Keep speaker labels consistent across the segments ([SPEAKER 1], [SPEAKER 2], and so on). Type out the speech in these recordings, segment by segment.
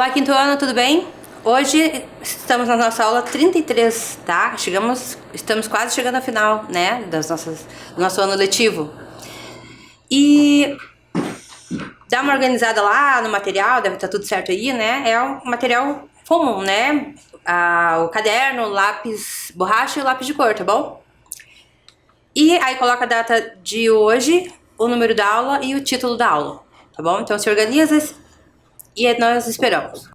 [SPEAKER 1] Olá, quinto ano, tudo bem? Hoje estamos na nossa aula 33, tá? Estamos quase chegando ao final, né, do nosso ano letivo. E dá uma organizada lá no material, deve estar tudo certo aí, né? É um material comum, né? O caderno, lápis, borracha e lápis de cor, tá bom? E aí coloca a data de hoje, o número da aula e o título da aula, tá bom? Então se organiza e nós esperamos.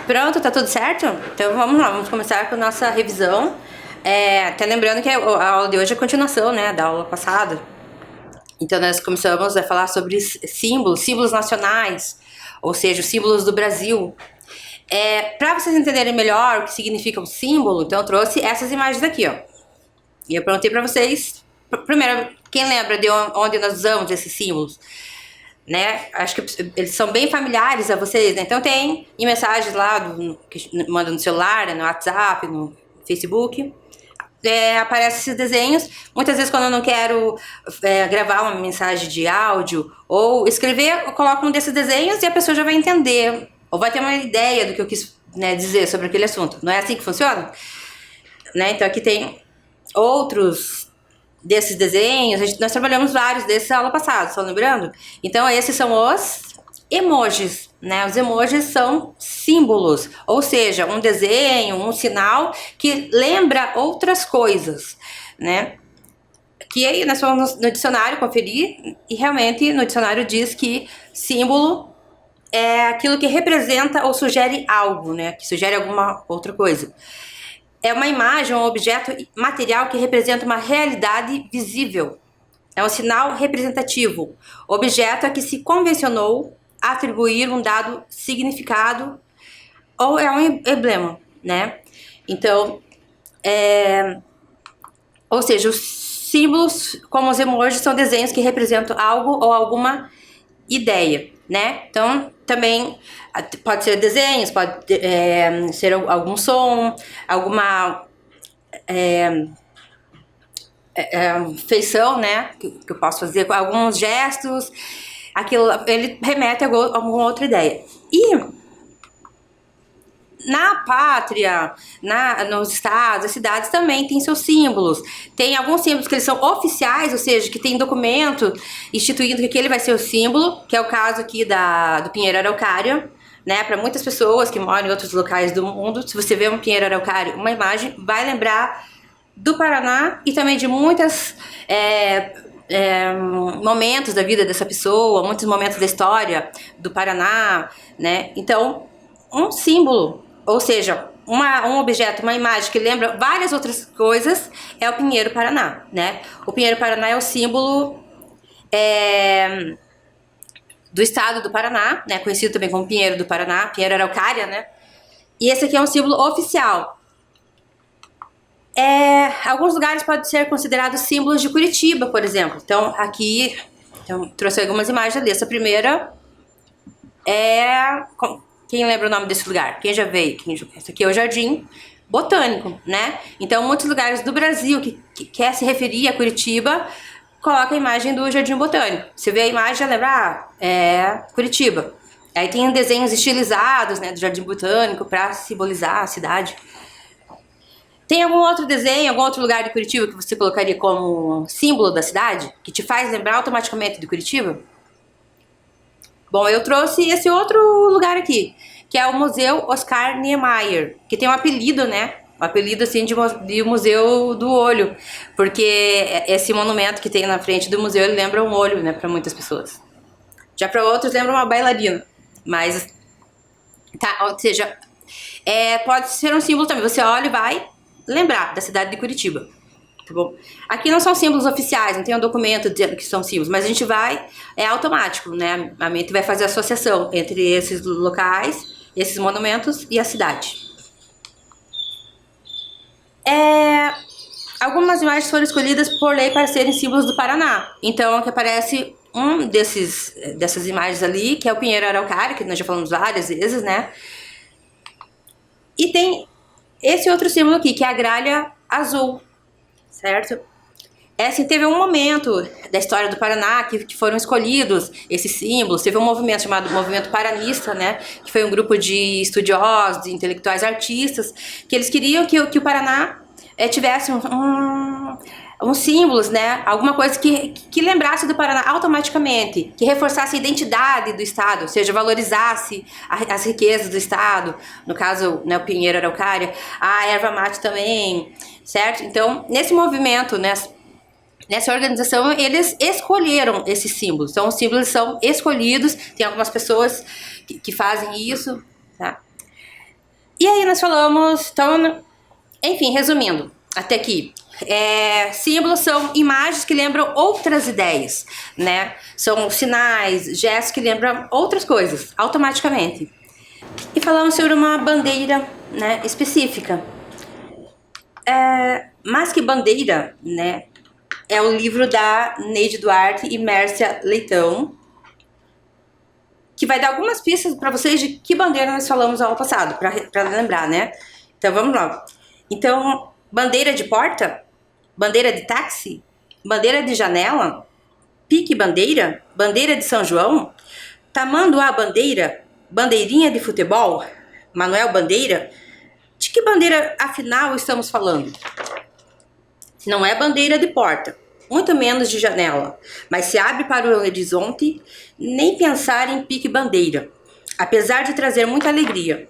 [SPEAKER 1] Pronto, tá tudo certo? Então vamos lá, vamos começar com a nossa revisão. Até lembrando que a aula de hoje é a continuação, né, da aula passada. Então nós começamos a falar sobre símbolos nacionais, ou seja, os símbolos do Brasil. Para vocês entenderem melhor o que significa um símbolo, então eu trouxe essas imagens aqui, ó. E eu perguntei para vocês, primeiro, quem lembra de onde nós usamos esses símbolos? Né? Acho que eles são bem familiares a vocês, né? Então tem em mensagens lá que manda no celular, no WhatsApp, no Facebook, aparecem esses desenhos. Muitas vezes quando eu não quero gravar uma mensagem de áudio ou escrever, eu coloco um desses desenhos e a pessoa já vai entender ou vai ter uma ideia do que eu quis, né, dizer sobre aquele assunto. Não é assim que funciona? Né? Então aqui tem outros desses desenhos, nós trabalhamos vários desses na aula passada, estão lembrando? Então esses são os emojis, né? Os emojis são símbolos, ou seja, um desenho, um sinal que lembra outras coisas, né? Que aí nós fomos no dicionário conferir e realmente no dicionário diz que símbolo é aquilo que representa ou sugere algo, né? Que sugere alguma outra coisa. É uma imagem, um objeto material que representa uma realidade visível. É um sinal representativo. O objeto a que se convencionou atribuir um dado significado ou é um emblema, né? Então, ou seja, os símbolos, como os emojis, são desenhos que representam algo ou alguma ideia, né? Então, também pode ser desenhos, pode ser algum som, alguma feição, né? Que eu posso fazer com alguns gestos. Aquilo, ele remete a alguma outra ideia. E na pátria, nos estados, as cidades também têm seus símbolos. Tem alguns símbolos que eles são oficiais, ou seja, que tem documento instituindo que aquele vai ser o símbolo, que é o caso aqui do Pinheiro Araucária, né? Para muitas pessoas que moram em outros locais do mundo, se você vê um Pinheiro Araucária, uma imagem, vai lembrar do Paraná e também de muitos momentos da vida dessa pessoa, muitos momentos da história do Paraná, né? Então, um símbolo, ou seja, um objeto, uma imagem que lembra várias outras coisas, é o Pinheiro Paraná, né? O Pinheiro Paraná é o símbolo do estado do Paraná, né? Conhecido também como Pinheiro do Paraná, Pinheiro Araucária, né? E esse aqui é um símbolo oficial. Alguns lugares podem ser considerados símbolos de Curitiba, por exemplo. Então, aqui trouxe algumas imagens ali. Essa primeira quem lembra o nome desse lugar? Quem já veio? Esse aqui é o Jardim botânico, né? Então, muitos lugares do Brasil que quer se referir a Curitiba, coloca a imagem do Jardim Botânico. Você vê a imagem, já lembra, é Curitiba. Aí tem desenhos estilizados, né, do Jardim Botânico para simbolizar a cidade. Tem algum outro desenho, algum outro lugar de Curitiba que você colocaria como símbolo da cidade? Que te faz lembrar automaticamente de Curitiba? Bom, eu trouxe esse outro lugar aqui, que é o Museu Oscar Niemeyer, que tem um apelido, né? Um apelido assim de Museu do Olho, porque esse monumento que tem na frente do museu, ele lembra um olho, né, para muitas pessoas. Já para outros lembra uma bailarina, mas tá, ou seja, pode ser um símbolo também. Você olha e vai lembrar da cidade de Curitiba. Tá bom? Aqui não são símbolos oficiais, não tem um documento dizendo que são símbolos, mas a gente vai, é automático, né? A mente vai fazer associação entre esses locais, esses monumentos e a cidade. Algumas imagens foram escolhidas por lei para serem símbolos do Paraná. Então, aqui aparece dessas imagens ali, que é o Pinheiro Araucária, que nós já falamos várias vezes, né? E tem esse outro símbolo aqui, que é a gralha azul, certo? Assim, teve um momento da história do Paraná que foram escolhidos esses símbolos. Teve um movimento chamado Movimento Paranista, né? Que foi um grupo de estudiosos, de intelectuais, artistas, que eles queriam que o Paraná tivesse uns símbolos, né? Alguma coisa que lembrasse do Paraná automaticamente, que reforçasse a identidade do estado, ou seja, valorizasse as riquezas do estado, no caso, né, o Pinheiro Araucária, a erva mate também, certo? Então, nesse movimento, né, nessa organização, eles escolheram esses símbolos. Então, os símbolos são escolhidos, tem algumas pessoas que fazem isso, tá? E aí nós falamos, então, enfim, resumindo, até aqui, símbolos são imagens que lembram outras ideias, né? São sinais, gestos que lembram outras coisas, automaticamente. E falamos sobre uma bandeira, né, específica. Mais que bandeira, né, é o livro da Neide Duarte e Mércia Leitão, que vai dar algumas pistas para vocês de que bandeira nós falamos ao passado, para lembrar, né? Então vamos lá. Então, bandeira de porta, bandeira de táxi, bandeira de janela, pique bandeira, bandeira de São João, tamanduá bandeira, bandeirinha de futebol, Manuel Bandeira. De que bandeira afinal estamos falando? Não é bandeira de porta, muito menos de janela, mas se abre para o horizonte, nem pensar em pique bandeira, apesar de trazer muita alegria.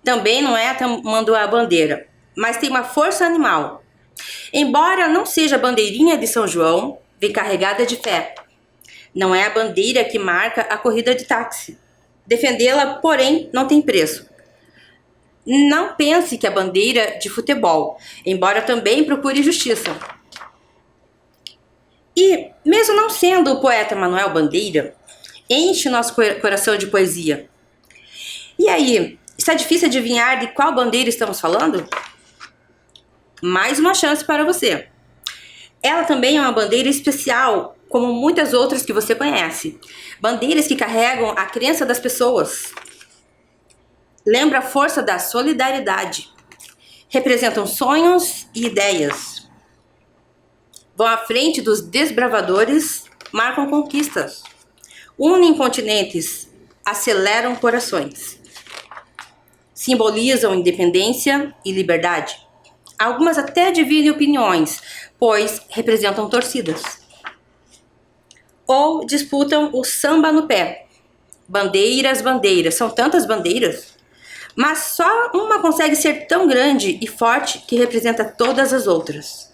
[SPEAKER 1] Também não é tamanduá bandeira, mas tem uma força animal. Embora não seja a bandeirinha de São João, vem carregada de fé. Não é a bandeira que marca a corrida de táxi. Defendê-la, porém, não tem preço. Não pense que é bandeira de futebol, embora também procure justiça. E, mesmo não sendo o poeta Manuel Bandeira, enche nosso coração de poesia. E aí, está difícil adivinhar de qual bandeira estamos falando? Mais uma chance para você. Ela também é uma bandeira especial, como muitas outras que você conhece. Bandeiras que carregam a crença das pessoas. Lembra a força da solidariedade. Representam sonhos e ideias. Vão à frente dos desbravadores, marcam conquistas. Unem continentes, aceleram corações. Simbolizam independência e liberdade. Algumas até dividem opiniões, pois representam torcidas. Ou disputam o samba no pé. Bandeiras, bandeiras, são tantas bandeiras, mas só uma consegue ser tão grande e forte que representa todas as outras.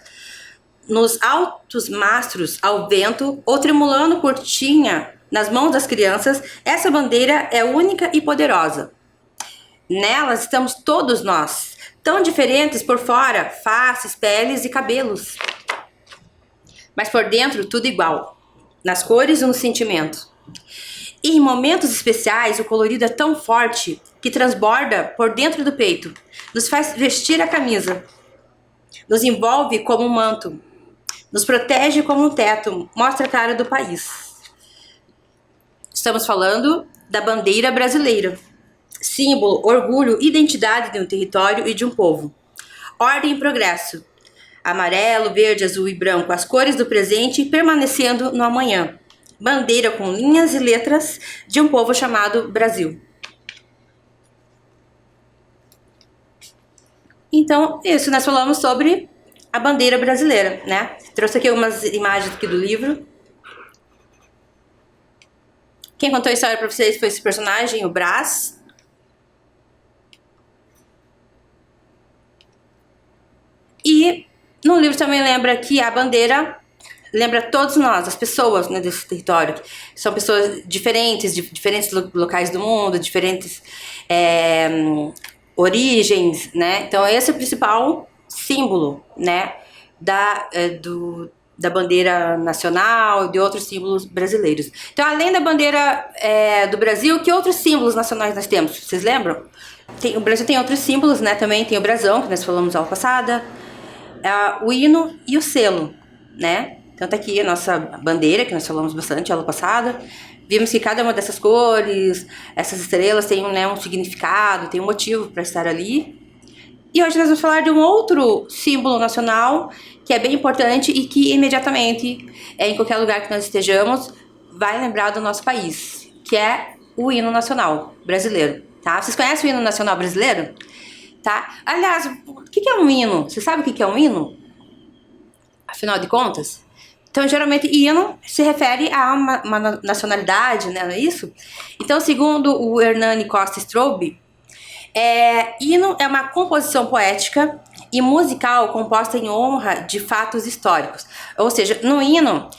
[SPEAKER 1] Nos altos mastros ao vento, ou tremulando curtinha nas mãos das crianças, essa bandeira é única e poderosa. Nelas estamos todos nós, tão diferentes por fora, faces, peles e cabelos. Mas por dentro tudo igual, nas cores e nos sentimentos. E em momentos especiais o colorido é tão forte que transborda por dentro do peito, nos faz vestir a camisa, nos envolve como um manto, nos protege como um teto, mostra a cara do país. Estamos falando da bandeira brasileira. símbolo, orgulho, identidade de um território e de um povo. Ordem e progresso. Amarelo, verde, azul e branco, as cores do presente permanecendo no amanhã. Bandeira com linhas e letras de um povo chamado Brasil. Então, isso, nós falamos sobre a bandeira brasileira, né? Trouxe aqui algumas imagens aqui do livro. Quem contou a história para vocês foi esse personagem, o Brás. E no livro também lembra que a bandeira lembra todos nós, as pessoas, né, desse território. São pessoas diferentes, de diferentes locais do mundo, diferentes origens, né? Então esse é o principal símbolo, né, da bandeira nacional, de outros símbolos brasileiros. Então, além da bandeira do Brasil, que outros símbolos nacionais nós temos? Vocês lembram? O Brasil tem outros símbolos, né? Também tem o brasão, que nós falamos aula passada, o hino e o selo, né? Então tá aqui a nossa bandeira, que nós falamos bastante aula passada. Vimos que cada uma dessas cores, essas estrelas tem, né, um significado, tem um motivo para estar ali. E hoje nós vamos falar de um outro símbolo nacional que é bem importante e que imediatamente, em qualquer lugar que nós estejamos, vai lembrar do nosso país, que é o hino nacional brasileiro, tá? Vocês conhecem o hino nacional brasileiro? Tá? Aliás, o que é um hino? Você sabe o que é um hino? Afinal de contas? Então, geralmente, hino se refere a uma nacionalidade, né? Não é isso? Então, segundo o Hernani Costa Strobel, hino é uma composição poética e musical composta em honra de fatos históricos. Ou seja, no hino,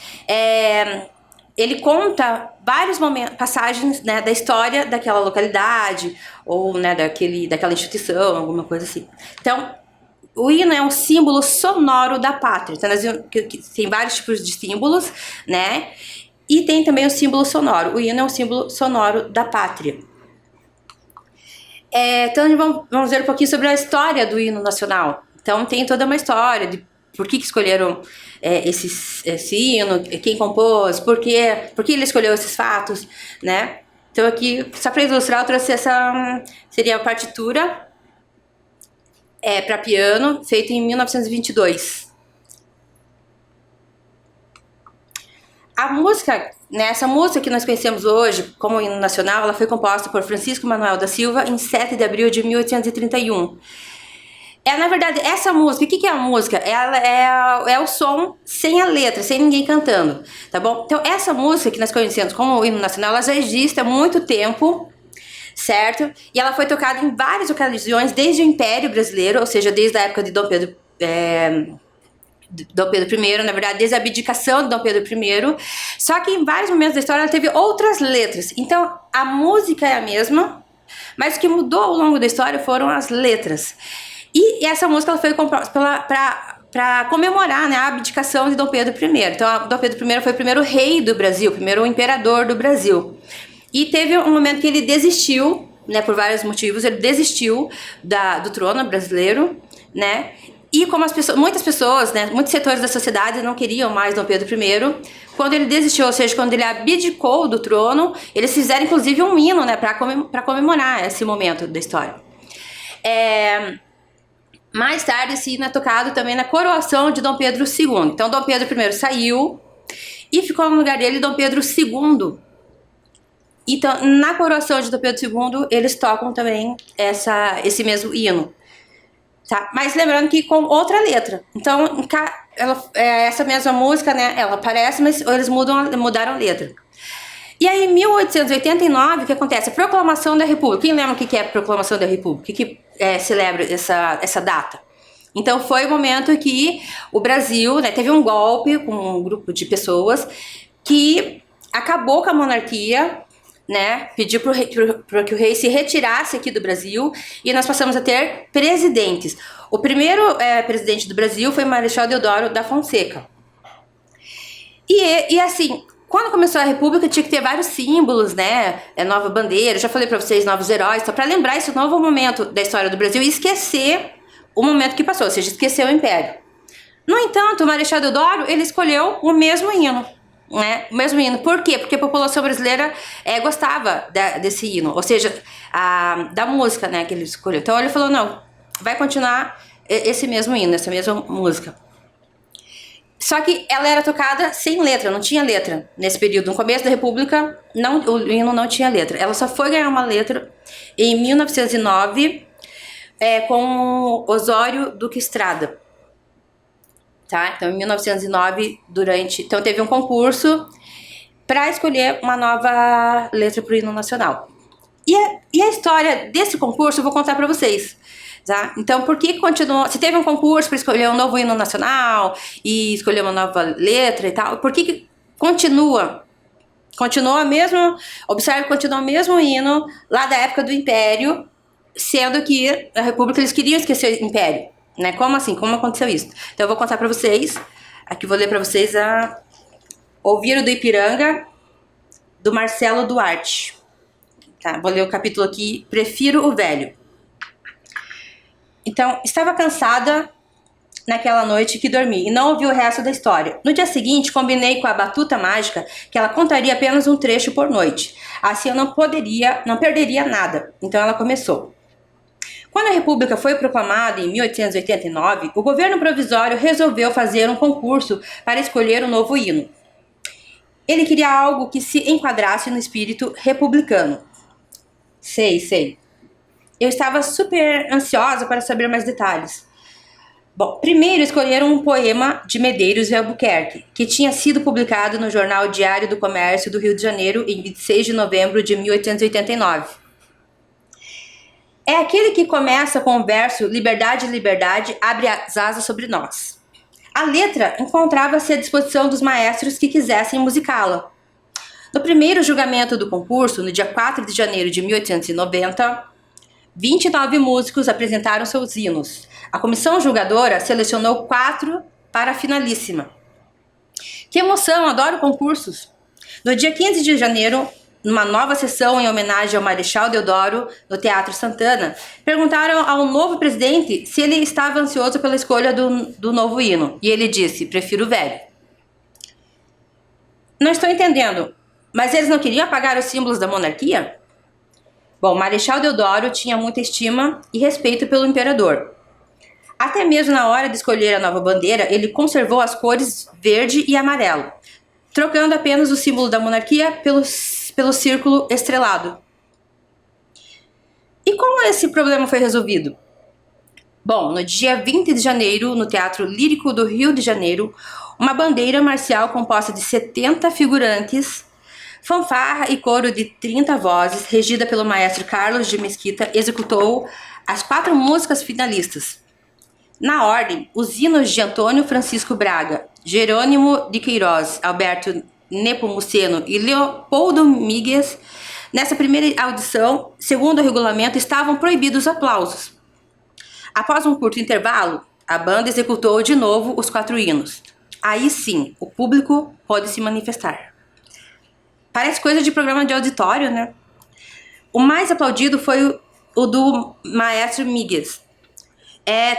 [SPEAKER 1] ele conta vários passagens, né, da história daquela localidade ou, né, daquela instituição, alguma coisa assim. Então, o hino é um símbolo sonoro da pátria. Então, tem vários tipos de símbolos, né? E tem também o símbolo sonoro. O hino é um símbolo sonoro da pátria. Então, vamos ver um pouquinho sobre a história do hino nacional. Então, tem toda uma história de por que escolheram esse hino, quem compôs, por que ele escolheu esses fatos, né? Então, aqui, só para ilustrar, eu trouxe seria a partitura para piano, feita em 1922. A música, né, essa música que nós conhecemos hoje como hino nacional, ela foi composta por Francisco Manuel da Silva em 7 de abril de 1831. Na verdade, essa música, o que é a música? Ela é o som sem a letra, sem ninguém cantando, tá bom? Então, essa música que nós conhecemos como hino nacional, ela já existe há muito tempo, certo? E ela foi tocada em várias ocasiões desde o Império Brasileiro, ou seja, desde a época de Dom Pedro I, na verdade, desde a abdicação de Dom Pedro I, só que em vários momentos da história ela teve outras letras. Então, a música é a mesma, mas o que mudou ao longo da história foram as letras. E essa música ela foi composta para comemorar, né, a abdicação de Dom Pedro I. Então, Dom Pedro I foi o primeiro rei do Brasil, o primeiro imperador do Brasil. E teve um momento que ele desistiu, né, por vários motivos, ele desistiu do trono brasileiro, né? E como muitas pessoas, né, muitos setores da sociedade não queriam mais Dom Pedro I, quando ele desistiu, ou seja, quando ele abdicou do trono, eles fizeram inclusive um hino, né, para comemorar esse momento da história. Mais tarde, esse hino é tocado também na coroação de Dom Pedro II. Então, Dom Pedro I saiu e ficou no lugar dele Dom Pedro II. Então, na coroação de Dom Pedro II, eles tocam também esse mesmo hino. Tá? Mas lembrando que com outra letra. Então, essa mesma música, né, ela aparece, mas eles mudaram a letra. E aí, em 1889, o que acontece? A Proclamação da República. Quem lembra o que é a Proclamação da República? O que celebra essa data? Então, foi o momento que o Brasil, né, teve um golpe com um grupo de pessoas que acabou com a monarquia, né, pediu para que o rei se retirasse aqui do Brasil e nós passamos a ter presidentes. O primeiro presidente do Brasil foi Marechal Deodoro da Fonseca. E assim, quando começou a República tinha que ter vários símbolos, né, nova bandeira, já falei para vocês, novos heróis, só para lembrar esse novo momento da história do Brasil e esquecer o momento que passou, ou seja, esquecer o Império. No entanto, o Marechal Deodoro, ele escolheu o mesmo hino. né? O mesmo hino. Por quê? Porque a população brasileira gostava desse hino, ou seja, da música, né, que ele escolheu. Então ele falou, não, vai continuar esse mesmo hino, essa mesma música. Só que ela era tocada sem letra, não tinha letra nesse período. No começo da República, o hino não tinha letra. Ela só foi ganhar uma letra em 1909 com Osório Duque Estrada. Tá? Então, em 1909, então teve um concurso para escolher uma nova letra para o hino nacional. E a história desse concurso eu vou contar para vocês. Tá? Então, por que continuou? Se teve um concurso para escolher um novo hino nacional e escolher uma nova letra e tal, por que continua mesmo? Observe, continua o mesmo hino lá da época do Império, sendo que a República eles queriam esquecer o Império, né? Como assim? Como aconteceu isso? Então, eu vou contar para vocês. Aqui vou ler para vocês Ouvir o do Ipiranga, do Marcelo Duarte. Tá? Vou ler o capítulo aqui. Prefiro o Velho. Então, estava cansada naquela noite que dormi e não ouvi o resto da história. No dia seguinte, combinei com a Batuta Mágica que ela contaria apenas um trecho por noite. Assim eu não perderia nada. Então ela começou. Quando a República foi proclamada em 1889, o governo provisório resolveu fazer um concurso para escolher um novo hino. Ele queria algo que se enquadrasse no espírito republicano. Sei. Eu estava super ansiosa para saber mais detalhes. Bom, primeiro escolheram um poema de Medeiros e Albuquerque, que tinha sido publicado no jornal Diário do Comércio do Rio de Janeiro em 26 de novembro de 1889. É aquele que começa com o verso Liberdade, liberdade, abre as asas sobre nós. A letra encontrava-se à disposição dos maestros que quisessem musicá-la. No primeiro julgamento do concurso, no dia 4 de janeiro de 1890, 29 músicos apresentaram seus hinos. A comissão julgadora selecionou 4 para a finalíssima. Que emoção, adoro concursos! No dia 15 de janeiro, numa nova sessão em homenagem ao Marechal Deodoro, no Teatro Santana, perguntaram ao novo presidente se ele estava ansioso pela escolha do novo hino. E ele disse, prefiro o velho. Não estou entendendo, mas eles não queriam apagar os símbolos da monarquia? Bom, Marechal Deodoro tinha muita estima e respeito pelo imperador. Até mesmo na hora de escolher a nova bandeira, ele conservou as cores verde e amarelo, trocando apenas o símbolo da monarquia pelo círculo estrelado. E como esse problema foi resolvido? Bom, no dia 20 de janeiro, no Teatro Lírico do Rio de Janeiro, uma bandeira marcial composta de 70 figurantes, fanfarra e coro de 30 vozes, regida pelo maestro Carlos de Mesquita, executou as 4 músicas finalistas. Na ordem, os hinos de Antônio Francisco Braga, Jerônimo de Queiroz, Alberto Nepomuceno e Leopoldo Míguez. Nessa primeira audição, segundo o regulamento, estavam proibidos os aplausos. Após um curto intervalo, a banda executou de novo os 4 hinos. Aí sim, o público pôde se manifestar. Parece coisa de programa de auditório, né? O mais aplaudido foi o do maestro Míguez,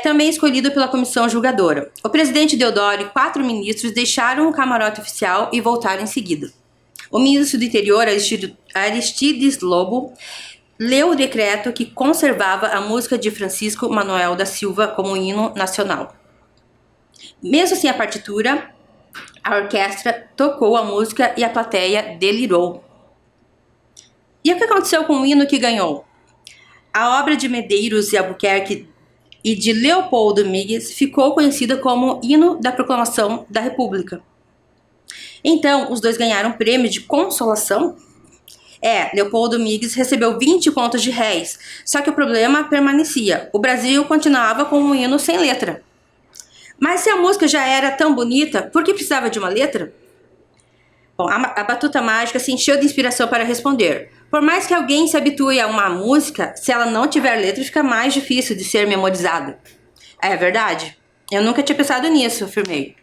[SPEAKER 1] também escolhido pela comissão julgadora. O presidente Deodoro e 4 ministros deixaram o camarote oficial e voltaram em seguida. O ministro do Interior, Aristides Lobo, leu o decreto que conservava a música de Francisco Manuel da Silva como hino nacional. Mesmo sem a partitura, a orquestra tocou a música e a plateia delirou. E o que aconteceu com o hino que ganhou? A obra de Medeiros e Albuquerque e de Leopoldo Míguez ficou conhecida como Hino da Proclamação da República. Então, os dois ganharam um prêmio de consolação. Leopoldo Míguez recebeu 20 contos de réis, só que o problema permanecia. O Brasil continuava com um hino sem letra. Mas se a música já era tão bonita, por que precisava de uma letra? Bom, a Batuta Mágica se encheu de inspiração para responder. Por mais que alguém se habitue a uma música, se ela não tiver letra, fica mais difícil de ser memorizada. É verdade? Eu nunca tinha pensado nisso, afirmei.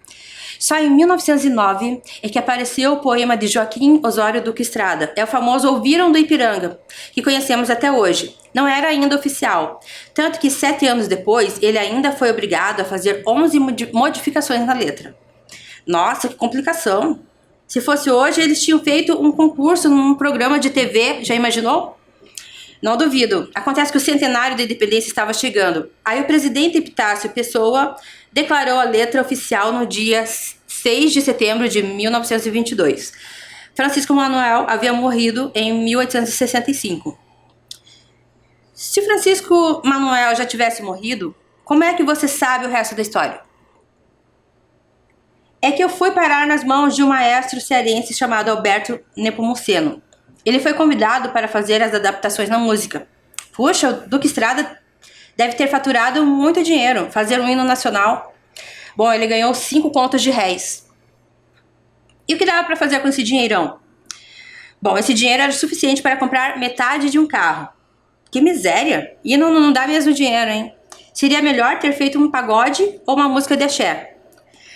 [SPEAKER 1] Só em 1909 é que apareceu o poema de Joaquim Osório Duque Estrada. É o famoso Ouviram do Ipiranga, que conhecemos até hoje. Não era ainda oficial, tanto que 7 anos depois ele ainda foi obrigado a fazer 11 modificações na letra. Nossa, que complicação! Se fosse hoje, eles tinham feito um concurso num programa de TV, já imaginou? Não duvido. Acontece que o centenário da independência estava chegando. Aí o presidente Epitácio Pessoa declarou a letra oficial no dia 6 de setembro de 1922. Francisco Manuel havia morrido em 1865. Se Francisco Manuel já tivesse morrido, como é que você sabe o resto da história? É que eu fui parar nas mãos de um maestro cearense chamado Alberto Nepomuceno. Ele foi convidado para fazer as adaptações na música. Puxa, o Duque Estrada deve ter faturado muito dinheiro, fazer um hino nacional. Bom, ele ganhou 5 contos de réis. E o que dava para fazer com esse dinheirão? Bom, esse dinheiro era suficiente para comprar metade de um carro. Que miséria! E não dá mesmo dinheiro, hein? Seria melhor ter feito um pagode ou uma música de axé.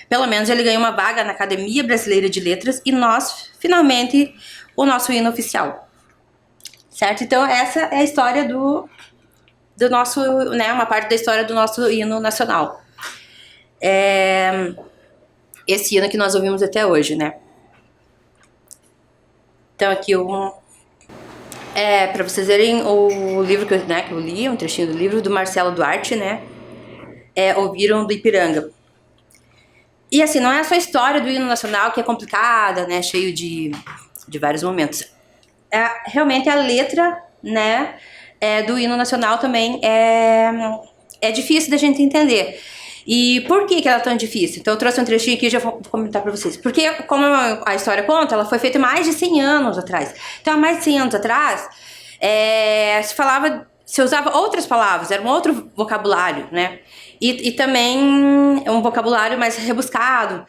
[SPEAKER 1] Pelo menos ele ganhou uma vaga na Academia Brasileira de Letras e nós, finalmente, o nosso hino oficial. Certo? Então, essa é a história do nosso, né? Uma parte da história do nosso hino nacional. Esse hino que nós ouvimos até hoje, né? Então, aqui para vocês verem o livro que eu li, um trechinho do livro do Marcelo Duarte, né? Ouviram do Ipiranga. E assim, não é só a história do hino nacional que é complicada, né? Cheio de vários momentos. Realmente a letra, né? Do hino nacional também é difícil da gente entender. E por que ela é tão difícil? Então eu trouxe um trechinho aqui e já vou comentar pra vocês. Porque, como a história conta, ela foi feita mais de 100 anos atrás. Então há mais de 100 anos atrás, se usava outras palavras, era um outro vocabulário, né? E também um vocabulário mais rebuscado.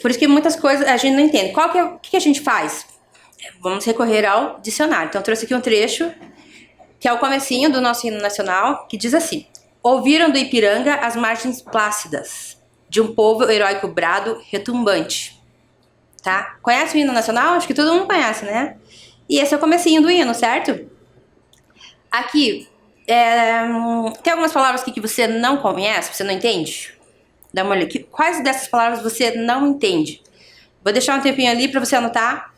[SPEAKER 1] Por isso que muitas coisas a gente não entende. O que a gente faz? Vamos recorrer ao dicionário. Então eu trouxe aqui um trecho, que é o comecinho do nosso hino nacional, que diz assim: ouviram do Ipiranga as margens plácidas de um povo heróico brado retumbante. Tá? Conhece o hino nacional? Acho que todo mundo conhece, né? E esse é o comecinho do hino, certo? Aqui, tem algumas palavras aqui que você não conhece, você não entende? Dá uma olhada aqui. Quais dessas palavras você não entende? Vou deixar um tempinho ali para você anotar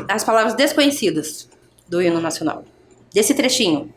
[SPEAKER 1] as palavras desconhecidas do hino nacional. Desse trechinho.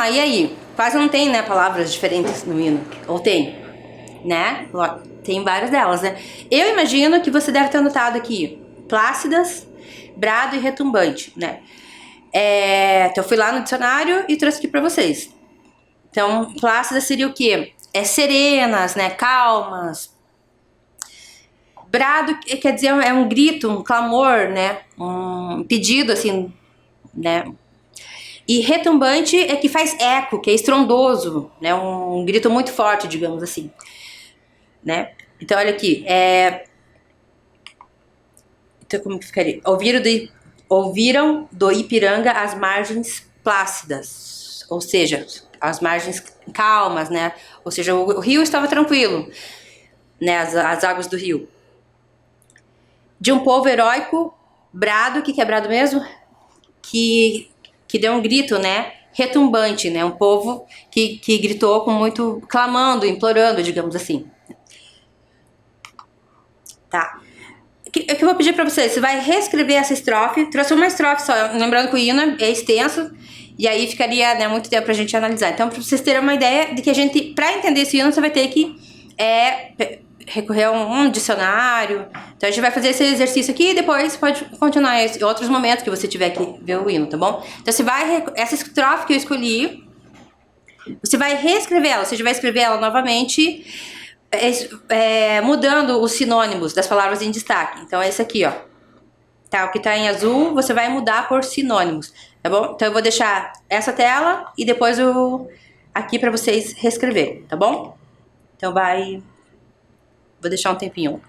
[SPEAKER 1] lá, e aí? Quase não tem, né, palavras diferentes no hino. Ou tem, né? Tem várias delas, né? Eu imagino que você deve ter anotado aqui plácidas, brado e retumbante, né? Então eu fui lá no dicionário e trouxe aqui pra vocês. Então, plácida seria o quê? Serenas, né? Calmas. Brado quer dizer é um grito, um clamor, né? Um pedido, assim, né? E retumbante é que faz eco, que é estrondoso, né? Um grito muito forte, digamos assim, né? Então, olha aqui. Então, como que ficaria? Ouviram do Ipiranga as margens plácidas, ou seja, as margens calmas, né? Ou seja, o rio estava tranquilo, né? As águas do rio. De um povo heróico, brado, que é brado mesmo? Que deu um grito, né? Retumbante, né? Um povo que gritou com muito, clamando, implorando, digamos assim. Tá. O que eu vou pedir pra vocês? Você vai reescrever essa estrofe. Trouxe uma estrofe só, lembrando que o hino é extenso. E aí ficaria, né, muito tempo pra gente analisar. Então, pra vocês terem uma ideia de que a gente, pra entender esse hino, você vai ter que recorrer a um dicionário. Então a gente vai fazer esse exercício aqui e depois pode continuar em outros momentos que você tiver que ver o hino, tá bom? Então você vai, essa estrofe que eu escolhi, você vai reescrever ela, você vai escrever ela novamente, mudando os sinônimos das palavras em destaque. Então é esse aqui, ó. Tá, o que tá em azul, você vai mudar por sinônimos, tá bom? Então eu vou deixar essa tela e depois aqui pra vocês reescreverem, tá bom? Então vou deixar um tempinho.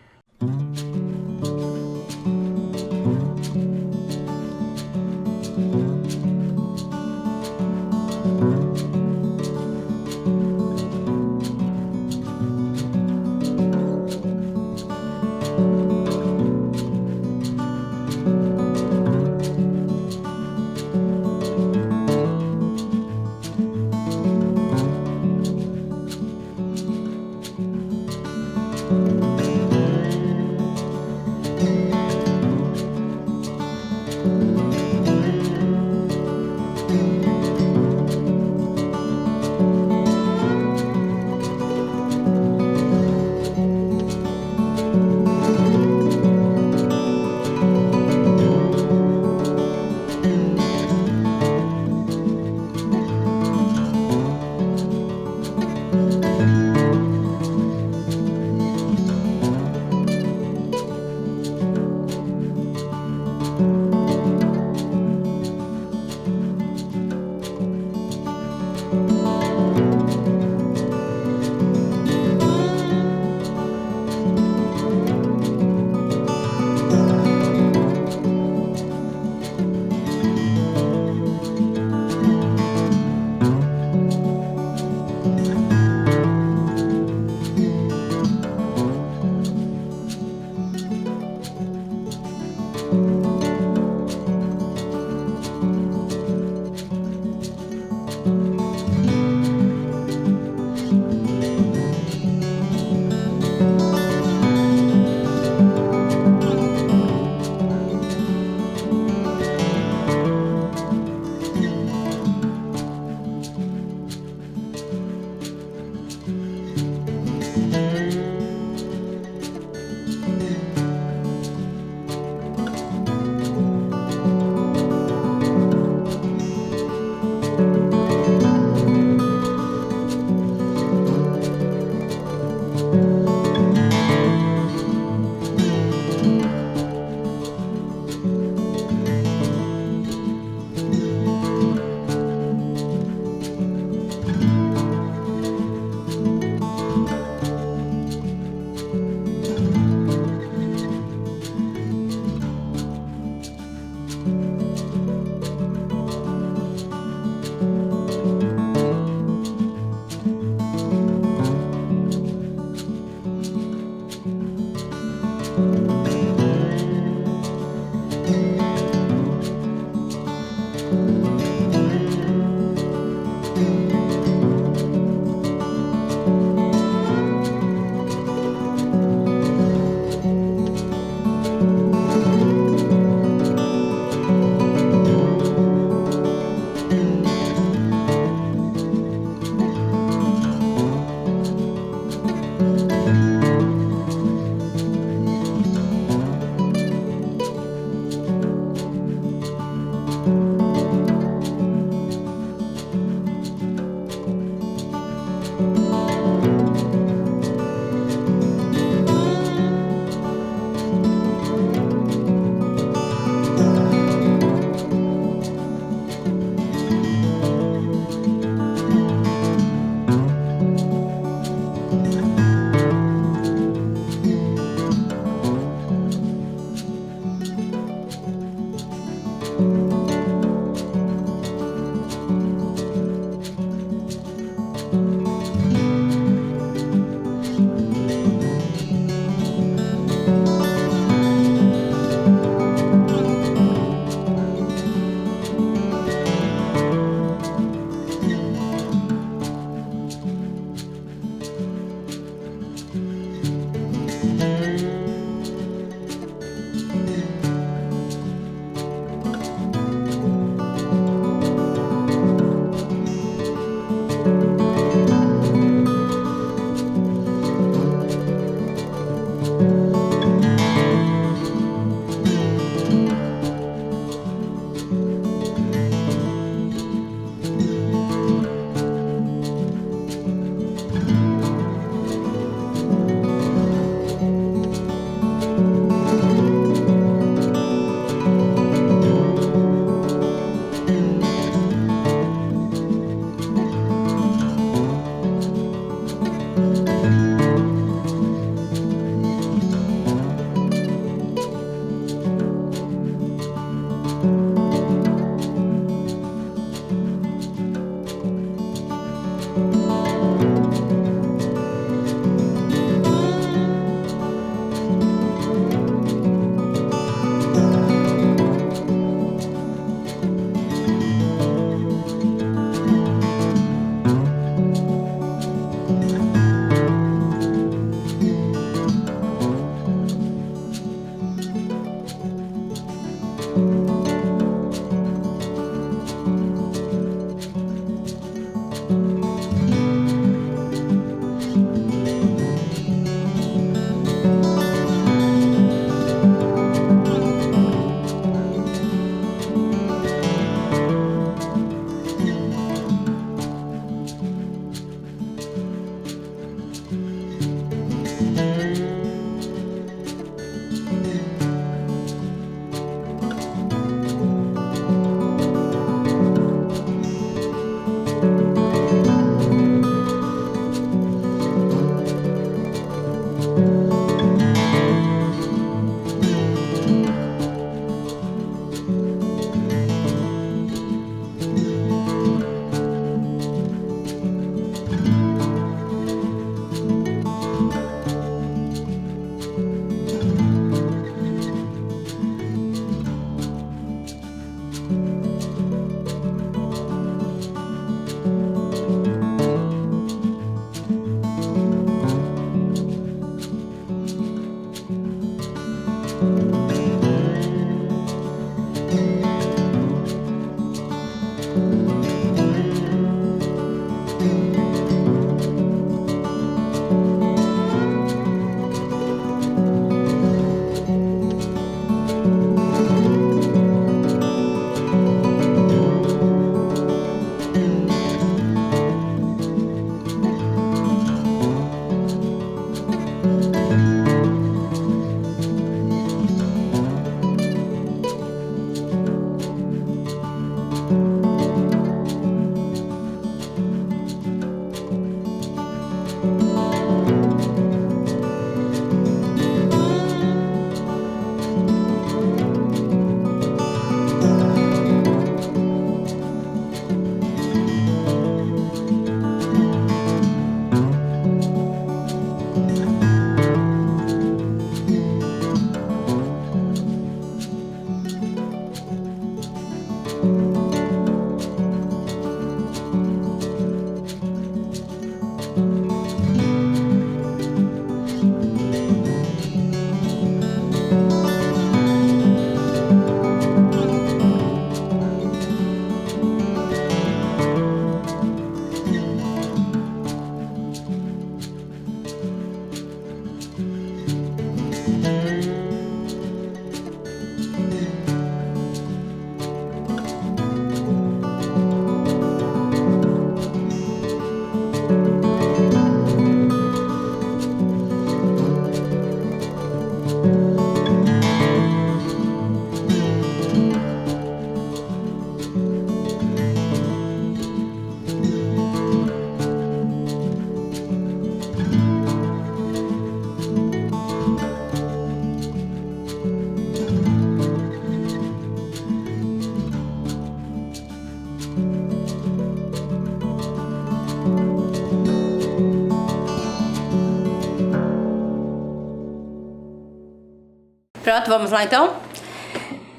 [SPEAKER 1] Pronto, vamos lá então?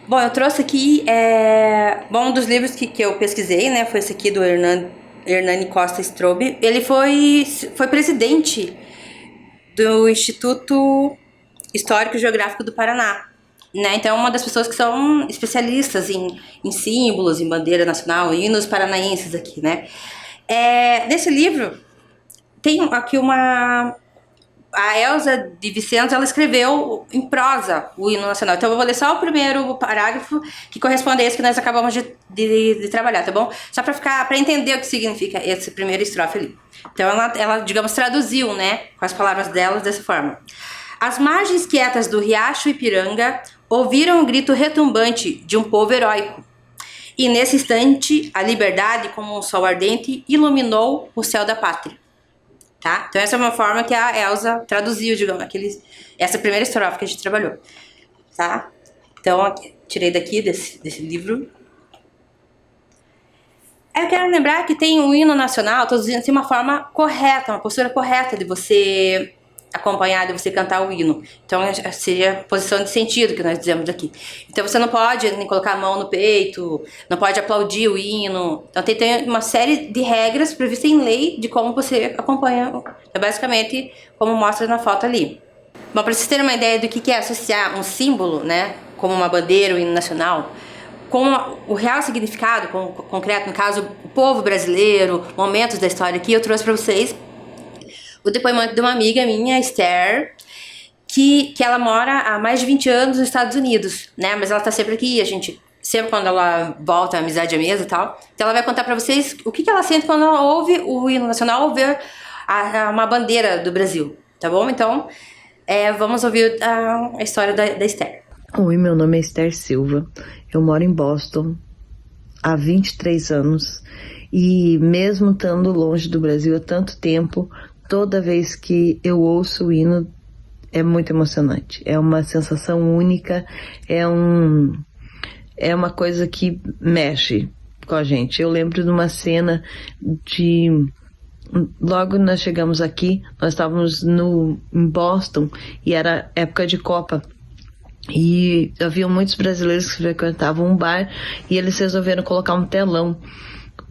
[SPEAKER 1] Bom, eu trouxe aqui, bom, um dos livros que eu pesquisei, né, foi esse aqui do Hernani Costa Strobel. Ele foi presidente do Instituto Histórico e Geográfico do Paraná, né, então é uma das pessoas que são especialistas em símbolos, em bandeira nacional, hinos paranaenses aqui, né. Nesse livro, tem aqui a Elza de Vicente, ela escreveu em prosa o hino nacional. Então eu vou ler só o primeiro parágrafo que corresponde a esse que nós acabamos de trabalhar, tá bom? Só para entender o que significa esse primeiro estrofe ali. Então ela, digamos, traduziu, né, com as palavras dela dessa forma. As margens quietas do riacho Ipiranga ouviram o grito retumbante de um povo heróico. E nesse instante, a liberdade, como um sol ardente, iluminou o céu da pátria. Tá? Então essa é uma forma que a Elza traduziu, digamos, essa primeira estrofe que a gente trabalhou, tá? Então, aqui, tirei daqui desse livro. Eu quero lembrar que tem um hino nacional, todos dizendo assim, uma forma correta, uma postura correta de você acompanhar, de você cantar o hino. Então seria a posição de sentido que nós dizemos aqui. Então você não pode nem colocar a mão no peito, não pode aplaudir o hino. Então tem uma série de regras previstas em lei de como você acompanha. É basicamente como mostra na foto ali. Bom, para vocês terem uma ideia do que é associar um símbolo, né, como uma bandeira, o hino nacional, com o real significado, concreto, no caso, o povo brasileiro, momentos da história aqui, eu trouxe para vocês o depoimento de uma amiga minha, Esther, que ela mora há mais de 20 anos nos Estados Unidos, né? Mas ela tá sempre aqui, a gente, sempre quando ela volta, a amizade é mesa e tal. Então ela vai contar pra vocês o que ela sente quando ela ouve o hino nacional ou vê uma bandeira do Brasil. tá bom? Então, vamos ouvir a história da Esther.
[SPEAKER 2] Oi, meu nome é Esther Silva, eu moro em Boston há 23 anos e mesmo estando longe do Brasil há tanto tempo, toda vez que eu ouço o hino é muito emocionante, é uma sensação única, é uma coisa que mexe com a gente. Eu lembro de uma cena logo nós chegamos aqui, nós estávamos em Boston e era época de Copa. E havia muitos brasileiros que frequentavam um bar e eles resolveram colocar um telão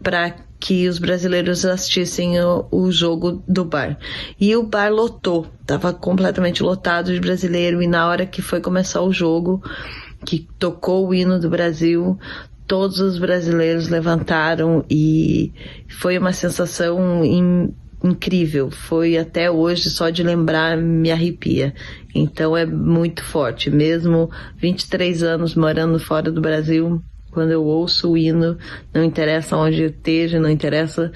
[SPEAKER 2] para que os brasileiros assistissem o jogo do bar. E o bar lotou, estava completamente lotado de brasileiro, e na hora que foi começar o jogo, que tocou o hino do Brasil, todos os brasileiros levantaram e foi uma sensação incrível. Foi até hoje, só de lembrar, me arrepia. Então é muito forte. Mesmo 23 anos morando fora do Brasil, quando eu ouço o hino, não interessa onde eu esteja, não interessa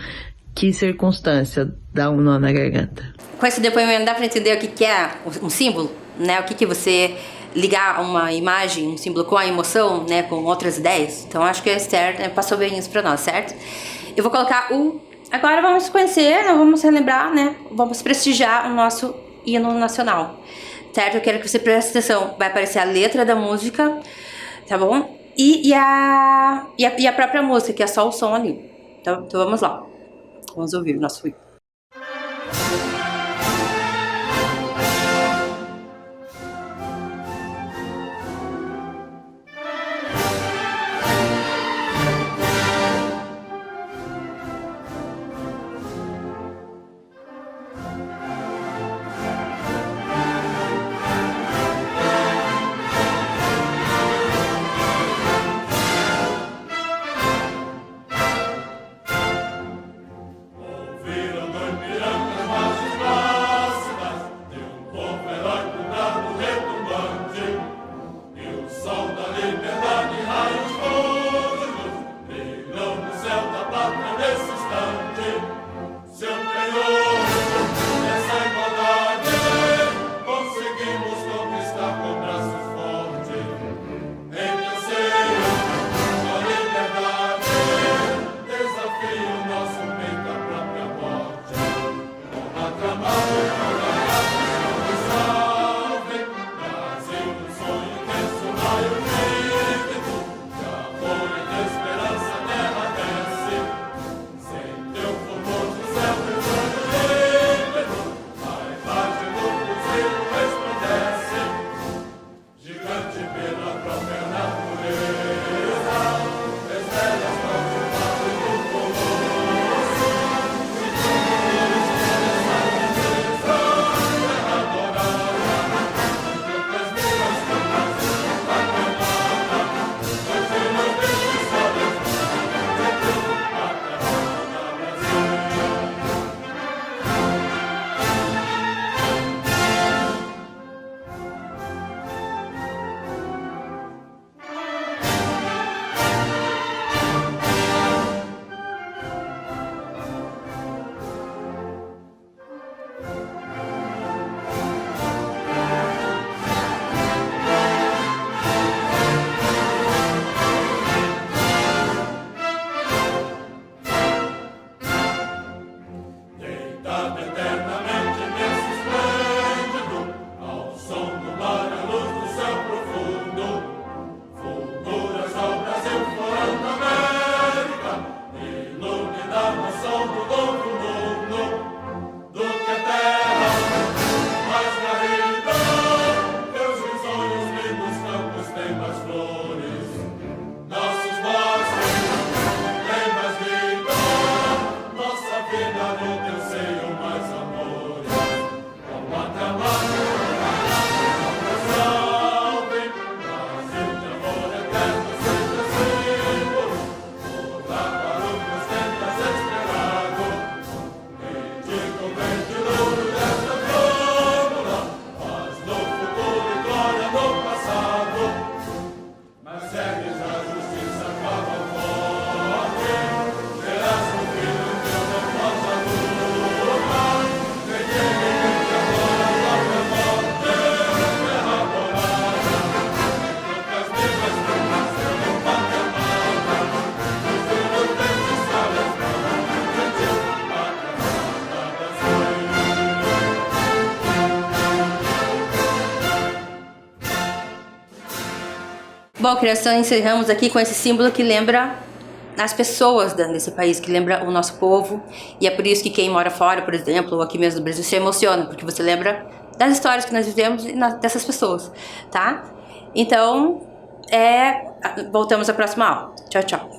[SPEAKER 2] que circunstância, dá um nó na garganta.
[SPEAKER 1] Com esse depoimento dá para entender o que é um símbolo, né? O que você ligar uma imagem, um símbolo com a emoção, né? Com outras ideias. Então acho que a Esther passou bem isso para nós, certo? Eu vou colocar Agora vamos conhecer, vamos relembrar, né? Vamos prestigiar o nosso hino nacional, certo? Eu quero que você preste atenção. Vai aparecer a letra da música, tá bom? E a própria música, que é só o som ali. Então vamos lá. Vamos ouvir o nosso hino. Bom, criança, encerramos aqui com esse símbolo que lembra as pessoas desse país, que lembra o nosso povo. E é por isso que quem mora fora, por exemplo, ou aqui mesmo no Brasil, se emociona, porque você lembra das histórias que nós vivemos e dessas pessoas, tá? Então, voltamos à próxima aula. Tchau, tchau.